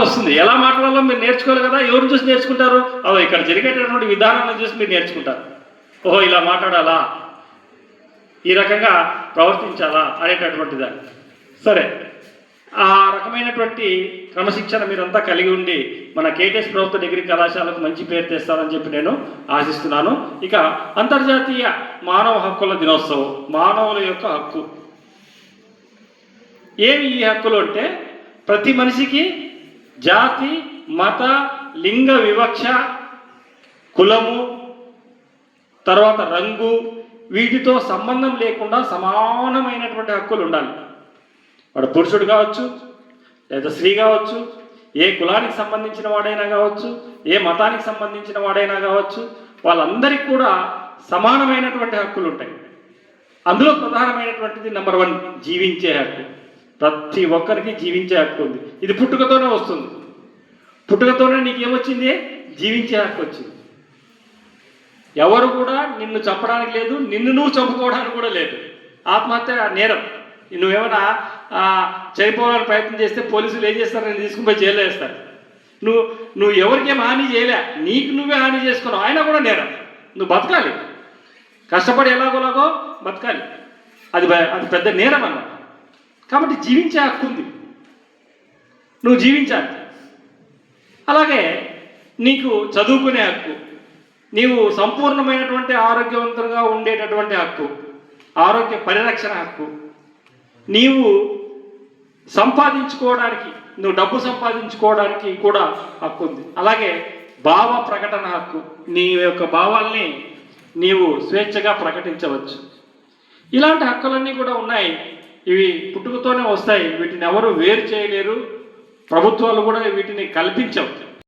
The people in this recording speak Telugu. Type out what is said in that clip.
వస్తుంది. ఎలా మాట్లాడాలో మీరు నేర్చుకోవాలి కదా. ఎవరు చూసి నేర్చుకుంటారు? ఇక్కడ జరిగేటటువంటి విధానాలను చూసి మీరు నేర్చుకుంటారు. ఓహో, ఇలా మాట్లాడాలా, ఈ రకంగా ప్రవర్తించాలా అనేటటువంటిదాన్ని. సరే, ఆ రకమైనటువంటి క్రమశిక్షణ మీరంతా కలిగి ఉండి మన కేటీఎస్ ప్రభుత్వ డిగ్రీ కళాశాలకు మంచి పేరు తెస్తారని చెప్పి నేను ఆశిస్తున్నాను. ఇక అంతర్జాతీయ మానవ హక్కుల దినోత్సవం, మానవుల యొక్క హక్కు. ఏమి ఈ హక్కులు అంటే, ప్రతి మనిషికి జాతి, మత, లింగ వివక్ష, కులము, తర్వాత రంగు, వీటితో సంబంధం లేకుండా సమానమైనటువంటి హక్కులు ఉండాలి. వాడు పురుషుడు కావచ్చు, లేదా స్త్రీ కావచ్చు, ఏ కులానికి సంబంధించిన వాడైనా కావచ్చు, ఏ మతానికి సంబంధించిన వాడైనా కావచ్చు, వాళ్ళందరికీ కూడా సమానమైనటువంటి హక్కులు ఉంటాయి. అందులో ప్రధానమైనటువంటిది నెంబర్ 1 జీవించే హక్కు. ప్రతి ఒక్కరికి జీవించే హక్కు ఉంది. ఇది పుట్టుకతోనే వస్తుంది. పుట్టుకతోనే నీకేమొచ్చింది? జీవించే హక్కు వచ్చింది. ఎవరు కూడా నిన్ను చంపడానికి లేదు, నిన్ను నువ్వు చంపుకోవడానికి కూడా లేదు. ఆత్మహత్య నేరం. నువ్వేమైనా చనిపోవాలని ప్రయత్నం చేస్తే పోలీసులు ఏం చేస్తారు? నేను తీసుకుని పోయి జైల్లో వేస్తారు. నువ్వు ఎవరికేం హాని చేయలే, నీకు నువ్వే హాని చేసుకున్నావు, అయినా కూడా నేరం. నువ్వు బతకాలి, కష్టపడి ఎలాగోలాగో బతకాలి. అది పెద్ద నేరం అన్నమాట. కాబట్టి జీవించే హక్కు ఉంది, నువ్వు జీవించాలి. అలాగే నీకు చదువుకునే హక్కు, నీవు సంపూర్ణమైనటువంటి ఆరోగ్యవంతంగా ఉండేటటువంటి హక్కు, ఆరోగ్య పరిరక్షణ హక్కు, నీవు సంపాదించుకోవడానికి, నువ్వు డబ్బు సంపాదించుకోవడానికి కూడా హక్కు ఉంది. అలాగే భావ ప్రకటన హక్కు, నీ యొక్క భావాల్ని నీవు స్వేచ్ఛగా ప్రకటించవచ్చు. ఇలాంటి హక్కులన్నీ కూడా ఉన్నాయి. ఇవి పుట్టుకతోనే వస్తాయి, వీటిని ఎవరు వేరు చేయలేరు, ప్రభుత్వాలు కూడా వీటిని కల్పించవు.